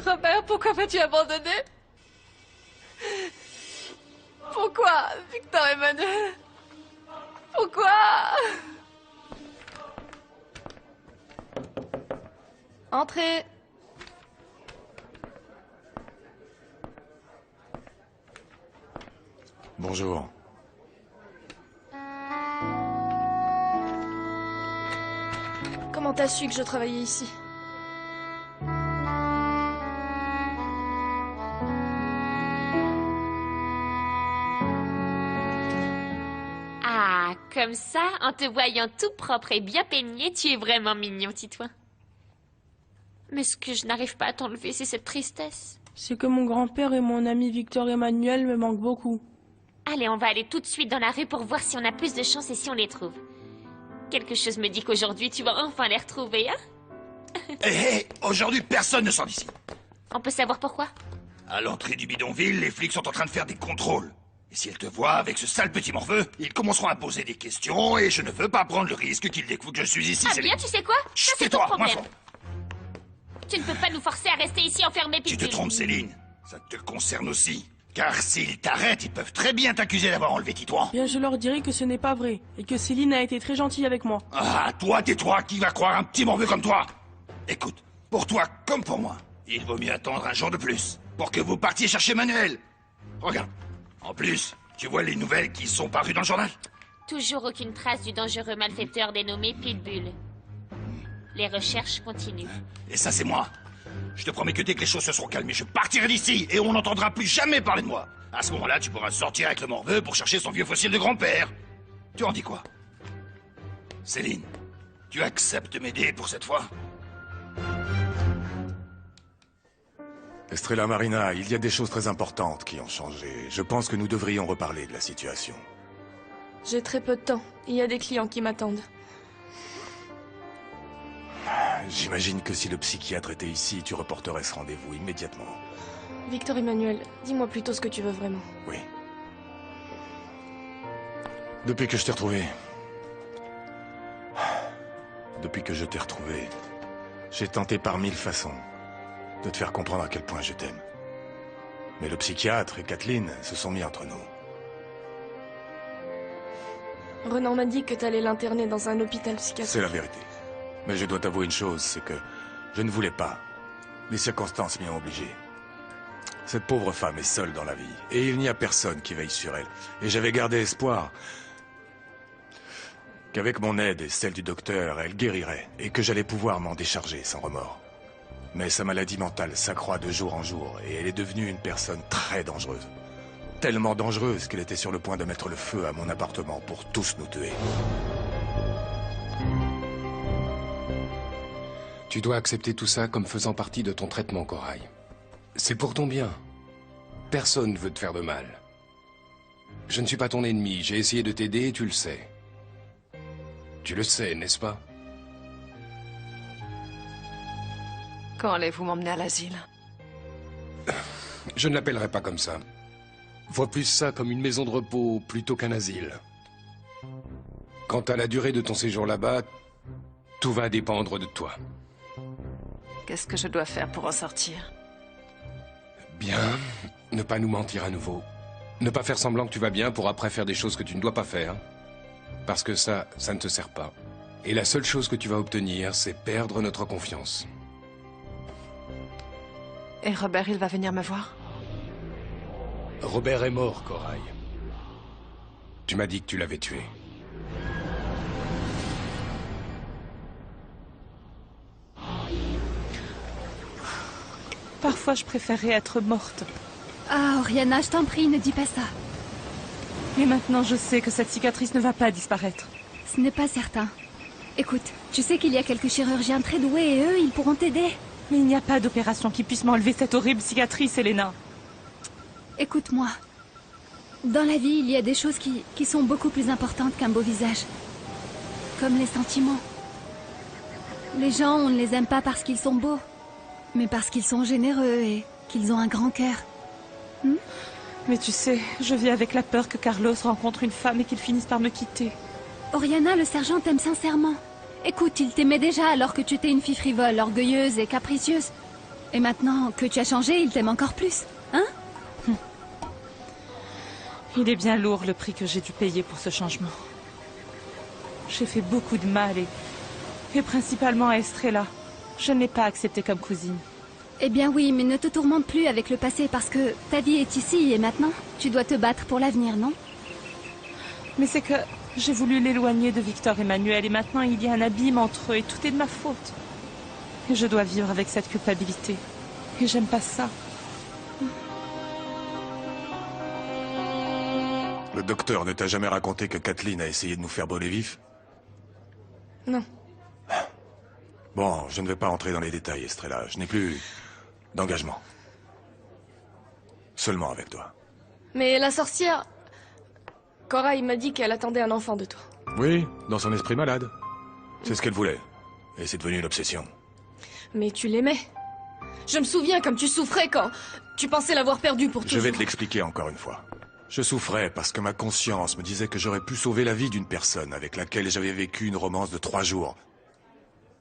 Robert, pourquoi m'as-tu abandonné? Pourquoi, Victor Emmanuel? Pourquoi? Entrez. Bonjour. Comment t'as su que je travaillais ici? Ah, comme ça, en te voyant tout propre et bien peigné, tu es vraiment mignon, Titouan. Mais ce que je n'arrive pas à t'enlever, c'est cette tristesse. C'est que mon grand-père et mon ami Victor Emmanuel me manquent beaucoup. Allez, on va aller tout de suite dans la rue pour voir si on a plus de chance et si on les trouve. Quelque chose me dit qu'aujourd'hui, tu vas enfin les retrouver, hein? Hé, aujourd'hui, personne ne sort d'ici. On peut savoir pourquoi? À l'entrée du bidonville, les flics sont en train de faire des contrôles. Et s'ils te voient avec ce sale petit morveux, ils commenceront à poser des questions et je ne veux pas prendre le risque qu'ils découvrent que je suis ici. Ah bien, tu sais quoi? Ça, c'est ton problème. Tu ne peux pas nous forcer à rester ici enfermés, Tu Pitbull. te trompes, Céline. Ça te concerne aussi. Car s'ils t'arrêtent, ils peuvent très bien t'accuser d'avoir enlevé Titouan. Bien, je leur dirai que ce n'est pas vrai, et que Céline a été très gentille avec moi. Ah, toi, tais-toi, qui va croire un petit morveux comme toi? Écoute, pour toi comme pour moi, il vaut mieux attendre un jour de plus, pour que vous partiez chercher Manuel. Regarde, en plus, tu vois les nouvelles qui sont parues dans le journal? Toujours aucune trace du dangereux malfaiteur dénommé Pitbull. Les recherches continuent. Et ça, c'est moi. Je te promets que dès que les choses se seront calmées, je partirai d'ici et on n'entendra plus jamais parler de moi. À ce moment-là, tu pourras sortir avec le morveux pour chercher son vieux fossile de grand-père. Tu en dis quoi? Céline, tu acceptes de m'aider pour cette fois? Estrella Marina, il y a des choses très importantes qui ont changé. Je pense que nous devrions reparler de la situation. J'ai très peu de temps. Il y a des clients qui m'attendent. J'imagine que si le psychiatre était ici, tu reporterais ce rendez-vous immédiatement. Victor Emmanuel, dis-moi plutôt ce que tu veux vraiment. Oui. Depuis que je t'ai retrouvé... Depuis que je t'ai retrouvé, j'ai tenté par 1000 façons de te faire comprendre à quel point je t'aime. Mais le psychiatre et Kathleen se sont mis entre nous. Renan m'a dit que t'allais l'interner dans un hôpital psychiatrique. C'est la vérité. Mais je dois t'avouer une chose, c'est que je ne voulais pas. Les circonstances m'y ont obligé. Cette pauvre femme est seule dans la vie, et il n'y a personne qui veille sur elle. Et j'avais gardé espoir qu'avec mon aide et celle du docteur, elle guérirait, et que j'allais pouvoir m'en décharger sans remords. Mais sa maladie mentale s'accroît de jour en jour, et elle est devenue une personne très dangereuse. Tellement dangereuse qu'elle était sur le point de mettre le feu à mon appartement pour tous nous tuer. Tu dois accepter tout ça comme faisant partie de ton traitement, Corail. C'est pour ton bien. Personne ne veut te faire de mal. Je ne suis pas ton ennemi, j'ai essayé de t'aider et tu le sais. Tu le sais, n'est-ce pas? Quand allez-vous m'emmener à l'asile? Je ne l'appellerai pas comme ça. Vois plus ça comme une maison de repos plutôt qu'un asile. Quant à la durée de ton séjour là-bas, tout va dépendre de toi. Qu'est-ce que je dois faire pour en sortir? Bien, ne pas nous mentir à nouveau. Ne pas faire semblant que tu vas bien pour après faire des choses que tu ne dois pas faire. Parce que ça ne te sert pas. Et la seule chose que tu vas obtenir, c'est perdre notre confiance. Et Robert, il va venir me voir? Robert est mort, Corail. Tu m'as dit que tu l'avais tué. Parfois, je préférerais être morte. Ah, Oriana, je t'en prie, ne dis pas ça. Mais maintenant, je sais que cette cicatrice ne va pas disparaître. Ce n'est pas certain. Écoute, tu sais qu'il y a quelques chirurgiens très doués et eux, ils pourront t'aider. Mais il n'y a pas d'opération qui puisse m'enlever cette horrible cicatrice, Elena. Écoute-moi. Dans la vie, il y a des choses qui sont beaucoup plus importantes qu'un beau visage. Comme les sentiments. Les gens, on ne les aime pas parce qu'ils sont beaux, mais parce qu'ils sont généreux et qu'ils ont un grand cœur. Mais tu sais, je vis avec la peur que Carlos rencontre une femme et qu'il finisse par me quitter. Oriana, le sergent t'aime sincèrement. Écoute, il t'aimait déjà alors que tu étais une fille frivole, orgueilleuse et capricieuse. Et maintenant que tu as changé, il t'aime encore plus, hein? Il est bien lourd le prix que j'ai dû payer pour ce changement. J'ai fait beaucoup de mal et principalement à Estrella. Je ne l'ai pas acceptée comme cousine. Eh bien oui, mais ne te tourmente plus avec le passé parce que ta vie est ici et maintenant, tu dois te battre pour l'avenir, non? Mais c'est que j'ai voulu l'éloigner de Victor Emmanuel et maintenant il y a un abîme entre eux et tout est de ma faute. Et je dois vivre avec cette culpabilité. Et j'aime pas ça. Le docteur ne t'a jamais raconté que Kathleen a essayé de nous faire brûler vifs? Non. Bon, je ne vais pas entrer dans les détails, Estrella. Je n'ai plus d'engagement. Seulement avec toi. Mais la sorcière... Cora, il m'a dit qu'elle attendait un enfant de toi. Oui, dans son esprit malade. C'est ce qu'elle voulait. Et c'est devenu une obsession. Mais tu l'aimais. Je me souviens comme tu souffrais quand tu pensais l'avoir perdu pour toujours. Je vais te l'expliquer encore une fois. Je souffrais parce que ma conscience me disait que j'aurais pu sauver la vie d'une personne avec laquelle j'avais vécu une romance de 3 jours.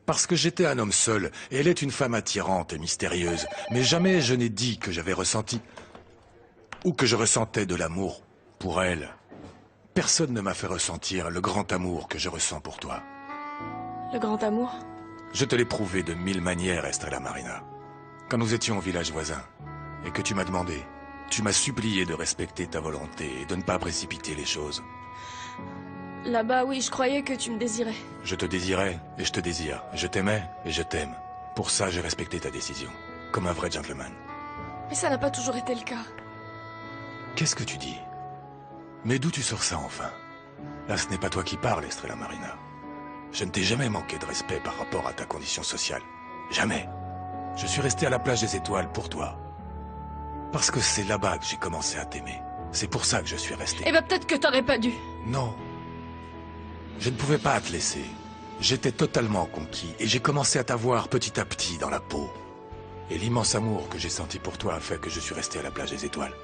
Parce que j'étais un homme seul, et elle est une femme attirante et mystérieuse. Mais jamais je n'ai dit que j'avais ressenti... ou que je ressentais de l'amour pour elle. Personne ne m'a fait ressentir le grand amour que je ressens pour toi. Le grand amour? Je te l'ai prouvé de 1000 manières, Estrella Marina. Quand nous étions au village voisin, et que tu m'as demandé, tu m'as supplié de respecter ta volonté et de ne pas précipiter les choses. Là-bas, oui, je croyais que tu me désirais. Je te désirais et je te désire. Je t'aimais et je t'aime. Pour ça, j'ai respecté ta décision, comme un vrai gentleman. Mais ça n'a pas toujours été le cas. Qu'est-ce que tu dis? Mais d'où tu sors ça, enfin? Là, ce n'est pas toi qui parles, Estrella Marina. Je ne t'ai jamais manqué de respect par rapport à ta condition sociale. Jamais. Je suis resté à la plage des étoiles pour toi. Parce que c'est là-bas que j'ai commencé à t'aimer. C'est pour ça que je suis resté. Eh ben peut-être que t'aurais pas dû. Non. Je ne pouvais pas te laisser. J'étais totalement conquis et j'ai commencé à t'avoir petit à petit dans la peau. Et l'immense amour que j'ai senti pour toi a fait que je suis resté à la plage des étoiles.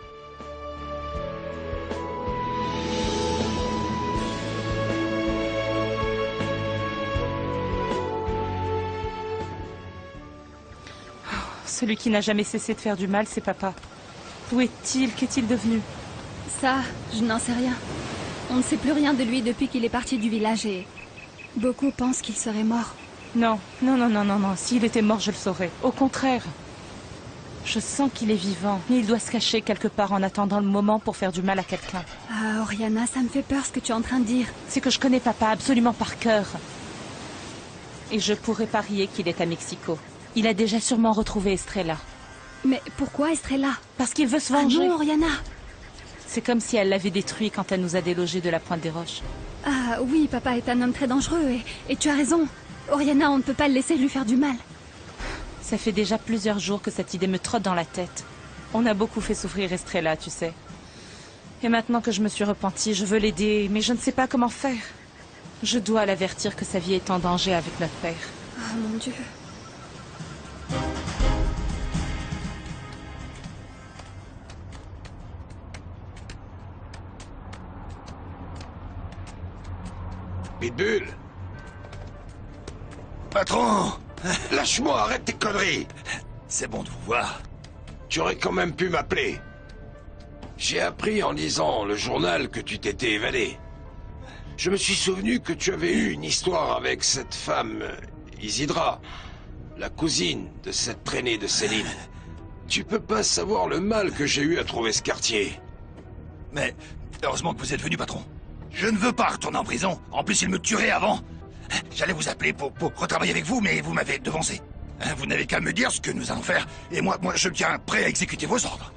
Celui qui n'a jamais cessé de faire du mal, c'est papa. Où est-il? Qu'est-il devenu? Ça, je n'en sais rien. On ne sait plus rien de lui depuis qu'il est parti du village et... beaucoup pensent qu'il serait mort. Non, non, non, non, non, non. S'il était mort, je le saurais. Au contraire. Je sens qu'il est vivant, mais il doit se cacher quelque part en attendant le moment pour faire du mal à quelqu'un. Ah, Oriana, ça me fait peur ce que tu es en train de dire. C'est que je connais papa absolument par cœur. Et je pourrais parier qu'il est à Mexico. Il a déjà sûrement retrouvé Estrella. Mais pourquoi Estrella? Parce qu'il veut se Ah venger. non, Oriana! C'est comme si elle l'avait détruit quand elle nous a délogés de la Pointe des Roches. Ah oui, papa est un homme très dangereux et tu as raison. Oriana, on ne peut pas le laisser lui faire du mal. Ça fait déjà plusieurs jours que cette idée me trotte dans la tête. On a beaucoup fait souffrir Estrella, tu sais. Et maintenant que je me suis repentie, je veux l'aider, mais je ne sais pas comment faire. Je dois l'avertir que sa vie est en danger avec notre père. Ah mon Dieu. Pitbull! Patron! Lâche-moi, arrête tes conneries! C'est bon de vous voir. Tu aurais quand même pu m'appeler. J'ai appris en lisant le journal que tu t'étais évadé. Je me suis souvenu que tu avais eu une histoire avec cette femme, Isidra, la cousine de cette traînée de Céline. Tu peux pas savoir le mal que j'ai eu à trouver ce quartier. Mais heureusement que vous êtes venu, patron. Je ne veux pas retourner en prison. En plus, il me tuerait avant. J'allais vous appeler pour retravailler avec vous, mais vous m'avez devancé. Vous n'avez qu'à me dire ce que nous allons faire. Et moi, je me tiens prêt à exécuter vos ordres.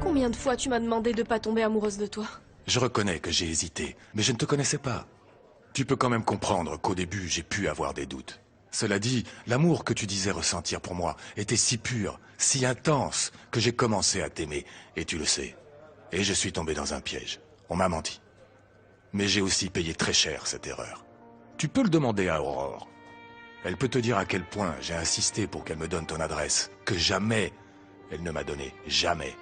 Combien de fois tu m'as demandé de pas tomber amoureuse de toi? Je reconnais que j'ai hésité, mais je ne te connaissais pas. Tu peux quand même comprendre qu'au début, j'ai pu avoir des doutes. Cela dit, l'amour que tu disais ressentir pour moi était si pur, si intense, que j'ai commencé à t'aimer, et tu le sais. Et je suis tombé dans un piège. On m'a menti. Mais j'ai aussi payé très cher cette erreur. Tu peux le demander à Aurore. Elle peut te dire à quel point j'ai insisté pour qu'elle me donne ton adresse, que jamais elle ne m'a donné, jamais.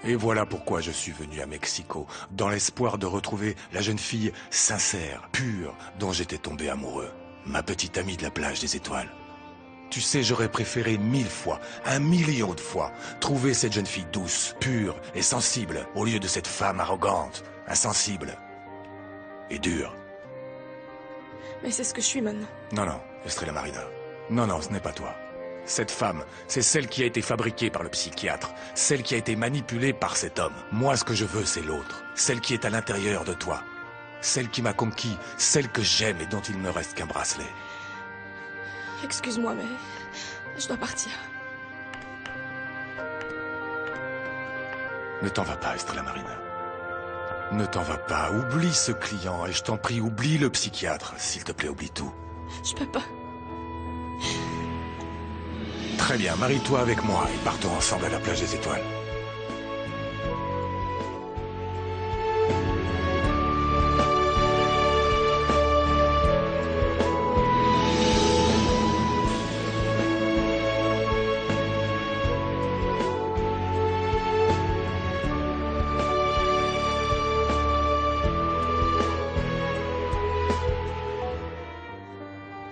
Et voilà pourquoi je suis venu à Mexico, dans l'espoir de retrouver la jeune fille sincère, pure, dont j'étais tombé amoureux. Ma petite amie de la plage des étoiles. Tu sais, j'aurais préféré 1000 fois, 1 million de fois, trouver cette jeune fille douce, pure et sensible, au lieu de cette femme arrogante, insensible et dure. Mais c'est ce que je suis maintenant. Non, non, Estrella Marina. Non, non, ce n'est pas toi. Cette femme, c'est celle qui a été fabriquée par le psychiatre, celle qui a été manipulée par cet homme. Moi, ce que je veux, c'est l'autre, celle qui est à l'intérieur de toi, celle qui m'a conquis, celle que j'aime et dont il ne me reste qu'un bracelet. Excuse-moi, mais je dois partir. Ne t'en va pas, Estrella Marina. Ne t'en va pas, oublie ce client et je t'en prie, oublie le psychiatre. S'il te plaît, oublie tout. Je peux pas. Très bien, marie-toi avec moi et partons ensemble à la plage des étoiles.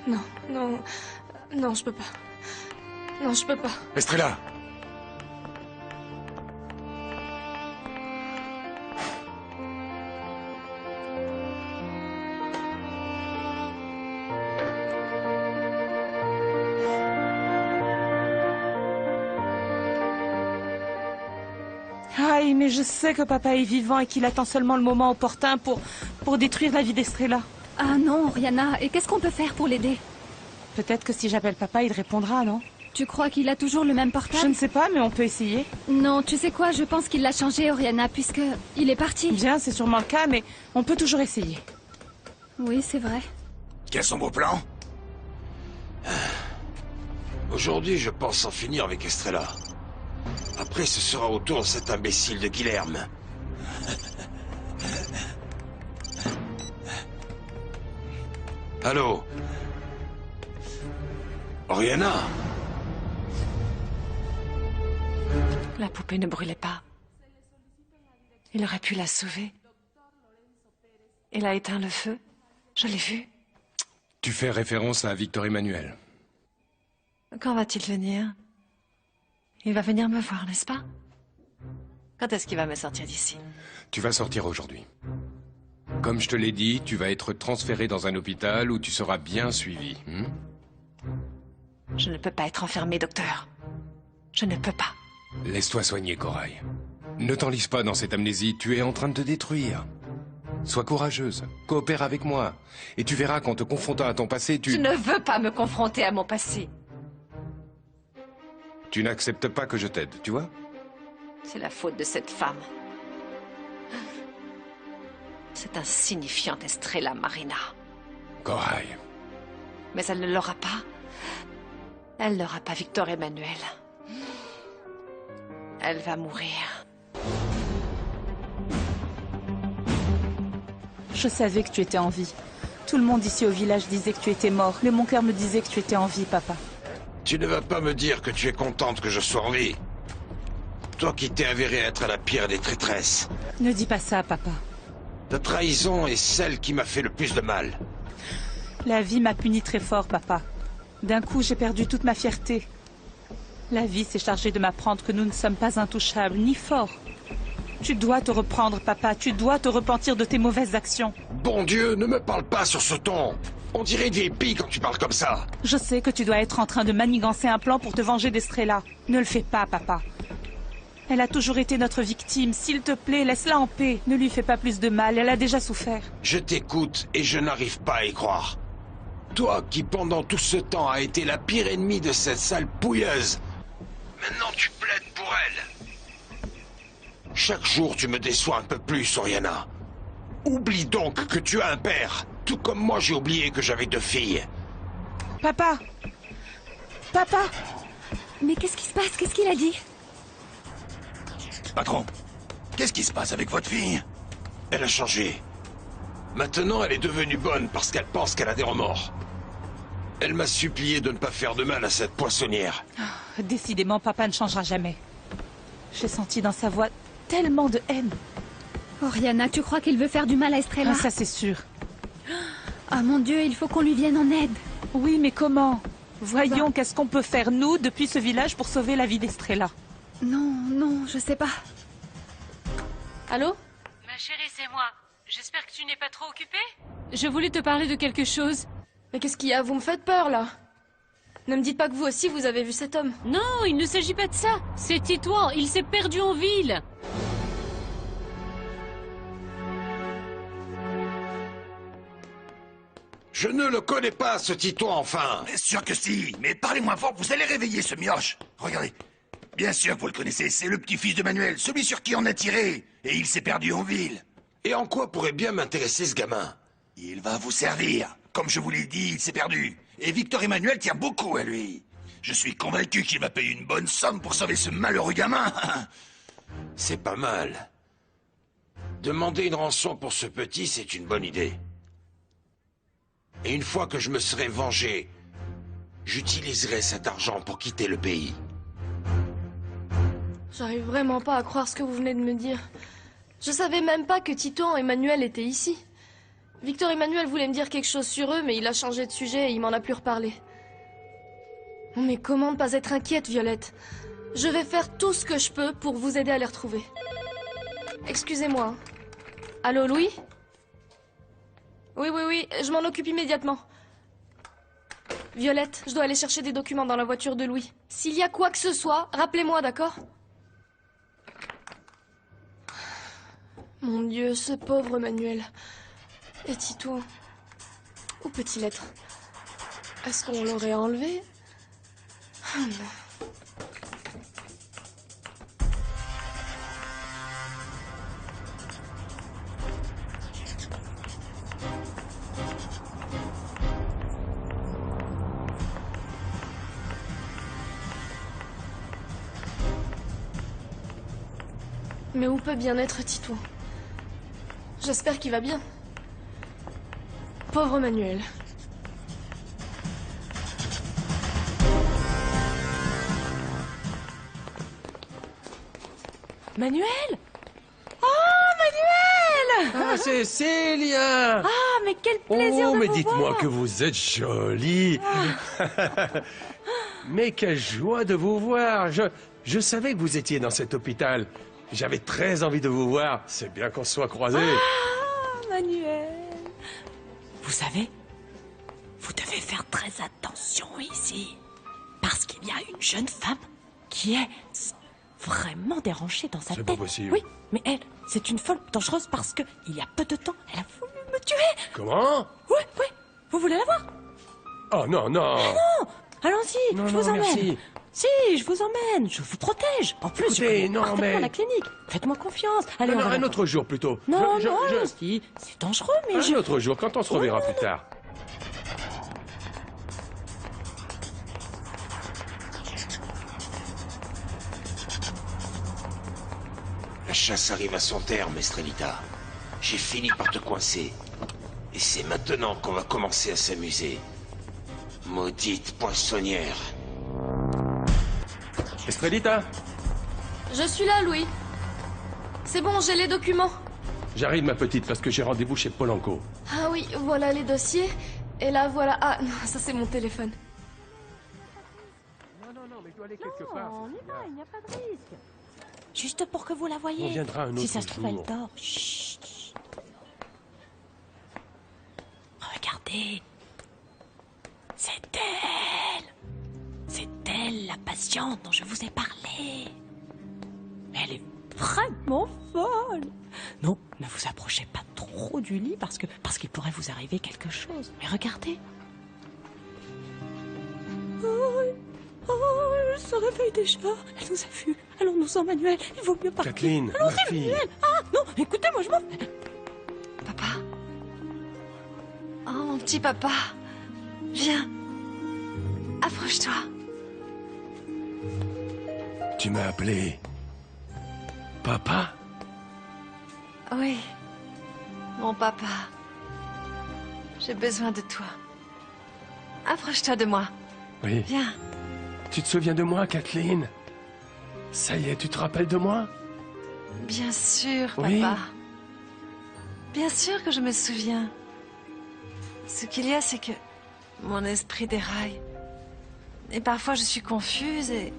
Non, non, non, je peux pas. Non, je peux pas. Estrella! Aïe, mais je sais que papa est vivant et qu'il attend seulement le moment opportun pour détruire la vie d'Estrella. Ah non, Oriana, et qu'est-ce qu'on peut faire pour l'aider? Peut-être que si j'appelle papa, il répondra, non? Tu crois qu'il a toujours le même Je portable? ne sais pas, mais on peut essayer. Non, tu sais quoi, je pense qu'il l'a changé, Oriana, puisque il est parti. Bien, c'est sûrement le cas, mais on peut toujours essayer. Oui, c'est vrai. Quels sont vos plans? Aujourd'hui, je pense en finir avec Estrella. Après, ce sera au tour de cet imbécile de Guilherme. Allô? Oriana? La poupée ne brûlait pas. Il aurait pu la sauver. Il a éteint le feu. Je l'ai vu. Tu fais référence à Victor Emmanuel. Quand va-t-il venir? Il va venir me voir, n'est-ce pas? Quand est-ce qu'il va me sortir d'ici? Tu vas sortir aujourd'hui. Comme je te l'ai dit, tu vas être transféré dans un hôpital où tu seras bien suivi. Je ne peux pas être enfermé, docteur. Je ne peux pas. Laisse-toi soigner, Corail. Ne t'enlise pas dans cette amnésie, tu es en train de te détruire. Sois courageuse, coopère avec moi. Et tu verras qu'en te confrontant à ton passé, Je ne veux pas me confronter à mon passé. Tu n'acceptes pas que je t'aide, tu vois? C'est la faute de cette femme. Cette insignifiante Estrella Marina. Corail. Mais elle ne l'aura pas. Elle n'aura pas Victor Emmanuel. Elle va mourir. Je savais que tu étais en vie. Tout le monde ici au village disait que tu étais mort. Mais mon cœur me disait que tu étais en vie, papa. Tu ne vas pas me dire que tu es contente que je sois en vie. Toi qui t'es avérée être la pire des traîtresses. Ne dis pas ça, papa. Ta trahison est celle qui m'a fait le plus de mal. La vie m'a puni très fort, papa. D'un coup, j'ai perdu toute ma fierté. La vie s'est chargée de m'apprendre que nous ne sommes pas intouchables, ni forts. Tu dois te reprendre, papa. Tu dois te repentir de tes mauvaises actions. Bon Dieu, ne me parle pas sur ce ton. On dirait une vieille pie quand tu parles comme ça. Je sais que tu dois être en train de manigancer un plan pour te venger d'Estrella. Ne le fais pas, papa. Elle a toujours été notre victime. S'il te plaît, laisse-la en paix. Ne lui fais pas plus de mal. Elle a déjà souffert. Je t'écoute et je n'arrive pas à y croire. Toi qui, pendant tout ce temps, a été la pire ennemie de cette sale pouilleuse. Maintenant, tu plaides pour elle. Chaque jour, tu me déçois un peu plus, Oriana. Oublie donc que tu as un père. Tout comme moi, j'ai oublié que j'avais 2 filles. Papa! Papa! Mais qu'est-ce qui se passe? Qu'est-ce qu'il a dit? Patron, qu'est-ce qui se passe avec votre fille? Elle a changé. Maintenant, elle est devenue bonne parce qu'elle pense qu'elle a des remords. Elle m'a supplié de ne pas faire de mal à cette poissonnière. Oh, décidément, papa ne changera jamais. J'ai senti dans sa voix tellement de haine. Oriana, tu crois qu'il veut faire du mal à Estrella? Ah, ça c'est sûr. Ah mon Dieu, il faut qu'on lui vienne en aide. Oui, mais comment? Voyons qu'est-ce qu'on peut faire, nous, depuis ce village pour sauver la vie d'Estrella. Non, non, je sais pas. Allô? Ma chérie, c'est moi. J'espère que tu n'es pas trop occupée. Je voulais te parler de quelque chose. Mais qu'est-ce qu'il y a? Vous me faites peur, là. Ne me dites pas que vous aussi, vous avez vu cet homme. Non, il ne s'agit pas de ça. C'est Titouan, il s'est perdu en ville. Je ne le connais pas, ce Titouan, enfin. Bien sûr que si, mais parlez moins fort, vous allez réveiller ce mioche. Regardez. Bien sûr que vous le connaissez, c'est le petit-fils de Manuel, celui sur qui on a tiré. Et il s'est perdu en ville. Et en quoi pourrait bien m'intéresser ce gamin? Il va vous servir. Comme je vous l'ai dit, il s'est perdu. Et Victor Emmanuel tient beaucoup à lui. Je suis convaincu qu'il va payer une bonne somme pour sauver ce malheureux gamin. C'est pas mal. Demander une rançon pour ce petit, c'est une bonne idée. Et une fois que je me serai vengé, j'utiliserai cet argent pour quitter le pays. J'arrive vraiment pas à croire ce que vous venez de me dire. Je savais même pas que Titouan Emmanuel était ici. Victor Emmanuel voulait me dire quelque chose sur eux, mais il a changé de sujet et il m'en a plus reparlé. Mais comment ne pas être inquiète, Violette? Je vais faire tout ce que je peux pour vous aider à les retrouver. Excusez-moi. Allô, Louis? Oui, je m'en occupe immédiatement. Violette, je dois aller chercher des documents dans la voiture de Louis. S'il y a quoi que ce soit, rappelez-moi, d'accord? Mon Dieu, ce pauvre Manuel. Et Titouan. Où peut-il être? Est-ce qu'on l'aurait enlevé? Oh non. Mais où peut bien être Titouan? J'espère qu'il va bien. Pauvre Manuel. Manuel? Oh, Manuel! Ah, Cécilia! Ah, mais quel plaisir Oh, de mais vous dites-moi voir. que vous êtes jolie! Mais quelle joie de vous voir! Je savais que vous étiez dans cet hôpital. J'avais très envie de vous voir. C'est bien qu'on se soit croisés. Ah, Manuel. Vous savez, vous devez faire très attention ici. Parce qu'il y a une jeune femme qui est vraiment dérangée dans sa tête. C'est pas possible. Oui, mais elle, c'est une folle dangereuse parce que il y a peu de temps, elle a voulu me tuer. Comment? Oui. Vous voulez la voir? Oh non, non! Non, allons-y, Non, je non, vous emmène. merci. Si, je vous emmène, je vous protège. En plus, je Écoutez, connais non, parfaitement mais- la clinique. Faites-moi confiance. Allez, Non, on non, va un la autre jour plutôt. Non, Je- non, je- allons-y. C'est dangereux, mais Un autre jour, quand on se reverra plus tard. La chasse arrive à son terme, Estrelita. J'ai fini par te coincer. Et c'est maintenant qu'on va commencer à s'amuser. Maudite poissonnière. Estrelita, Je suis là, Louis. C'est bon, j'ai les documents. j'arrive ma petite parce que j'ai rendez-vous chez Polanco. Ah oui, voilà les dossiers. Et là, voilà... Ah, non, ça c'est mon téléphone. Non, mais je dois aller quelque part. On y va, il n'y a pas de risque. Juste pour que vous la voyez. On viendra un Si autre ça se trouve, jour. elle dort. Chut. Regardez. C'est elle. C'est elle, la patiente dont je vous ai parlé. Elle est vraiment folle. Non, ne vous approchez pas trop du lit parce qu'il pourrait vous arriver quelque chose. Mais regardez. Elle se réveille déjà. Elle nous a vus. Allons-nous-en, Manuel. Il vaut mieux partir. Kathleen, ma Allons-y, fille. Manuel. Ah, non, écoutez-moi, je m'en vais. Papa. Oh, mon petit papa. Viens. Approche-toi. Tu m'as appelé. Papa? Oui. Mon papa. J'ai besoin de toi. Approche-toi de moi. Oui. Viens. Tu te souviens de moi, Kathleen? Ça y est, tu te rappelles de moi? Bien sûr, papa. Oui. Bien sûr que je me souviens. Ce qu'il y a, c'est que mon esprit déraille. Et parfois, je suis confuse et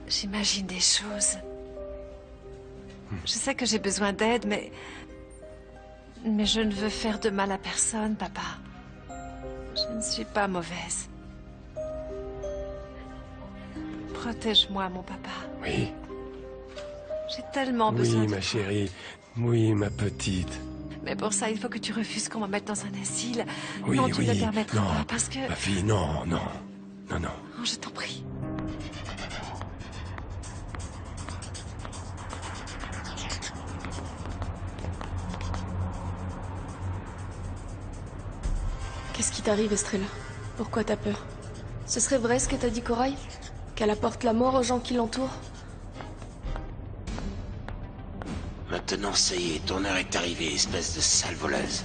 j'imagine des choses. Je sais que j'ai besoin d'aide, mais je ne veux faire de mal à personne, papa. Je ne suis pas mauvaise. Protège-moi, mon papa. Oui. J'ai tellement besoin Oui, de ma toi. chérie. Oui, ma petite. Mais pour ça, il faut que tu refuses qu'on me mette dans un asile. Oui, non, tu oui. ne le permettras Non, pas parce que... ma fille, non, non. Non, non. Oh, je t'en prie. Qu'est-ce qui t'arrive, Estrella? Pourquoi t'as peur? Ce serait vrai ce que t'as dit, Corail? Qu'elle apporte la mort aux gens qui l'entourent? Maintenant, ça y est, ton heure est arrivée, espèce de sale voleuse.